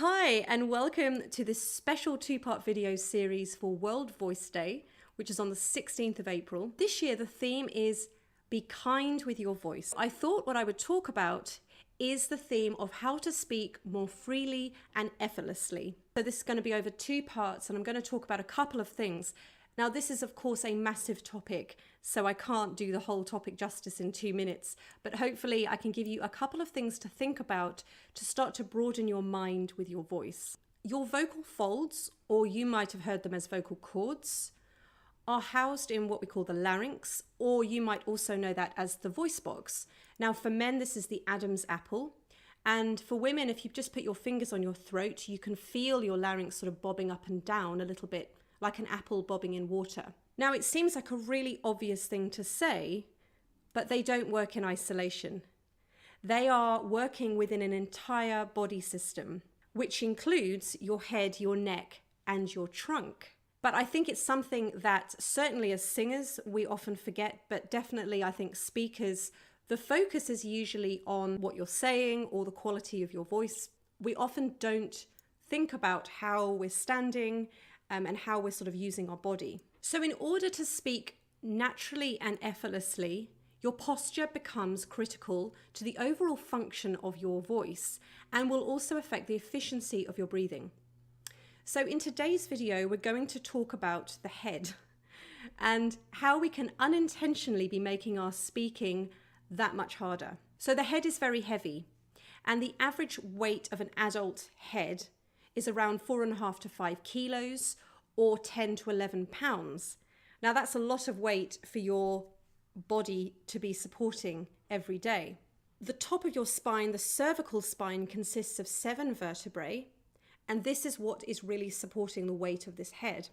Hi, and welcome to this special two-part video series for World Voice Day, which is on the 16th of April. This year, the theme is Be Kind with Your Voice. I thought what I would talk about is the theme of how to speak more freely and effortlessly. So this is going to be over two parts, and I'm going to talk about a couple of things. Now, this is, of course, a massive topic, so I can't do the whole topic justice in 2 minutes, but hopefully I can give you a couple of things to think about to start to broaden your mind with your voice. Your vocal folds, or you might have heard them as vocal cords, are housed in what we call the larynx, or you might also know that as the voice box. Now, for men, this is the Adam's apple. And for women, if you just put your fingers on your throat, you can feel your larynx sort of bobbing up and down a little bit, like an apple bobbing in water. Now, it seems like a really obvious thing to say, but they don't work in isolation. They are working within an entire body system, which includes your head, your neck, and your trunk. But I think it's something that certainly as singers, we often forget, but definitely I think speakers, the focus is usually on what you're saying or the quality of your voice. We often don't think about how we're standing, and how we're sort of using our body. So in order to speak naturally and effortlessly, your posture becomes critical to the overall function of your voice and will also affect the efficiency of your breathing. So in today's video, we're going to talk about the head and how we can unintentionally be making our speaking that much harder. So the head is very heavy, and the average weight of an adult head is around 4.5 to 5 kilos or 10 to 11 pounds. Now that's a lot of weight for your body to be supporting every day. The top of your spine, the cervical spine, consists of 7 vertebrae, and this is what is really supporting the weight of this head.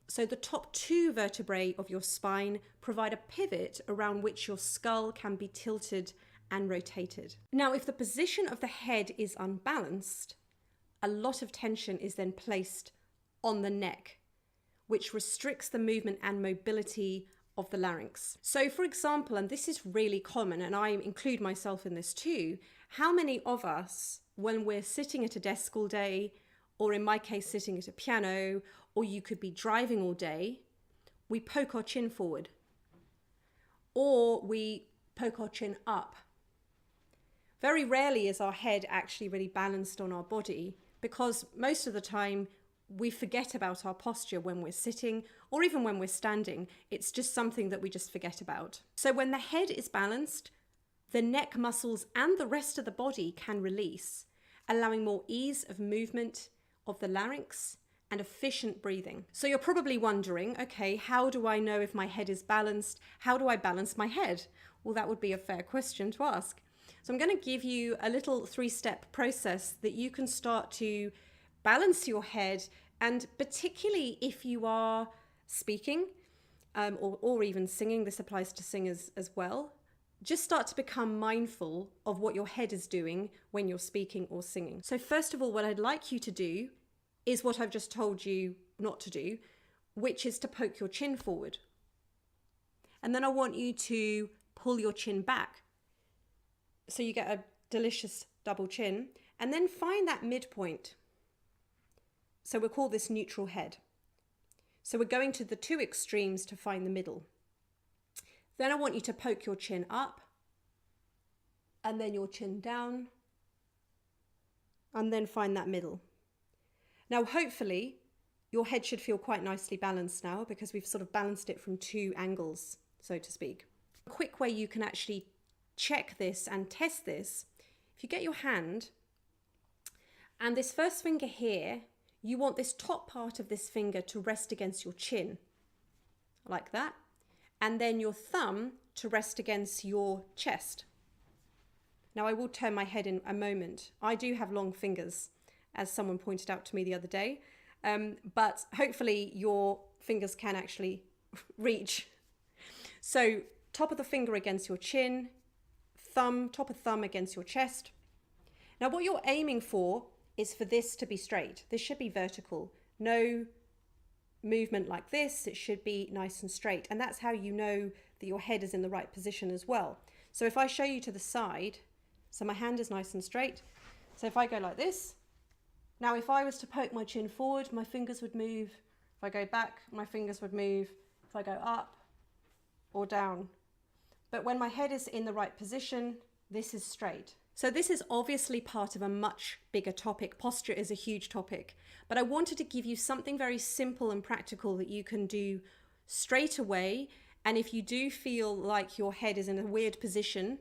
So the top 2 vertebrae of your spine provide a pivot around which your skull can be tilted and rotated. Now, if the position of the head is unbalanced, a lot of tension is then placed on the neck, which restricts the movement and mobility of the larynx. So for example, and this is really common, and I include myself in this too, how many of us, when we're sitting at a desk all day, or in my case, sitting at a piano, or you could be driving all day, we poke our chin forward, or we poke our chin up. Very rarely is our head actually really balanced on our body, because most of the time we forget about our posture when we're sitting or even when we're standing. It's just something that we just forget about. So when the head is balanced, the neck muscles and the rest of the body can release, allowing more ease of movement of the larynx and efficient breathing. So you're probably wondering, okay, how do I know if my head is balanced? How do I balance my head? Well, that would be a fair question to ask. So I'm going to give you a little 3-step process that you can start to balance your head, and particularly if you are speaking or even singing, this applies to singers as well, just start to become mindful of what your head is doing when you're speaking or singing. So first of all, what I'd like you to do is what I've just told you not to do, which is to poke your chin forward. And then I want you to pull your chin back, so you get a delicious double chin, and then find that midpoint. So we'll call this neutral head. So we're going to the 2 extremes to find the middle. Then I want you to poke your chin up, and then your chin down, and then find that middle. Now, hopefully, your head should feel quite nicely balanced now, because we've sort of balanced it from 2 angles, so to speak. A quick way you can actually check this and test this, if you get your hand and this first finger here, you want this top part of this finger to rest against your chin, like that, and then your thumb to rest against your chest. Now, I will turn my head in a moment. I do have long fingers, as someone pointed out to me the other day, but hopefully your fingers can actually reach. So top of the finger against your chin, top of thumb against your chest. Now what you're aiming for is for this to be straight. This should be vertical. No movement like this. It should be nice and straight. And that's how you know that your head is in the right position as well. So if I show you to the side, so my hand is nice and straight. So if I go like this, Now, if I was to poke my chin forward, my fingers would move. If I go back, my fingers would move. If I go up or down. But when my head is in the right position, this is straight. So this is obviously part of a much bigger topic. Posture is a huge topic, but I wanted to give you something very simple and practical that you can do straight away. And if you do feel like your head is in a weird position,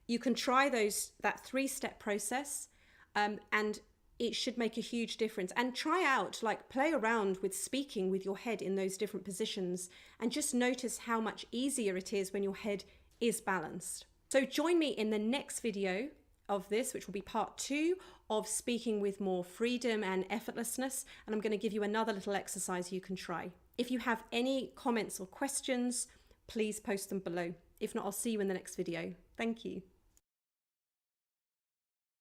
you can try that 3-step process, and it should make a huge difference. And try out, like, play around with speaking with your head in those different positions, and just notice how much easier it is when your head is balanced. So join me in the next video of this, which will be part 2 of speaking with more freedom and effortlessness. And I'm going to give you another little exercise you can try. If you have any comments or questions, please post them below. If not, I'll see you in the next video. Thank you.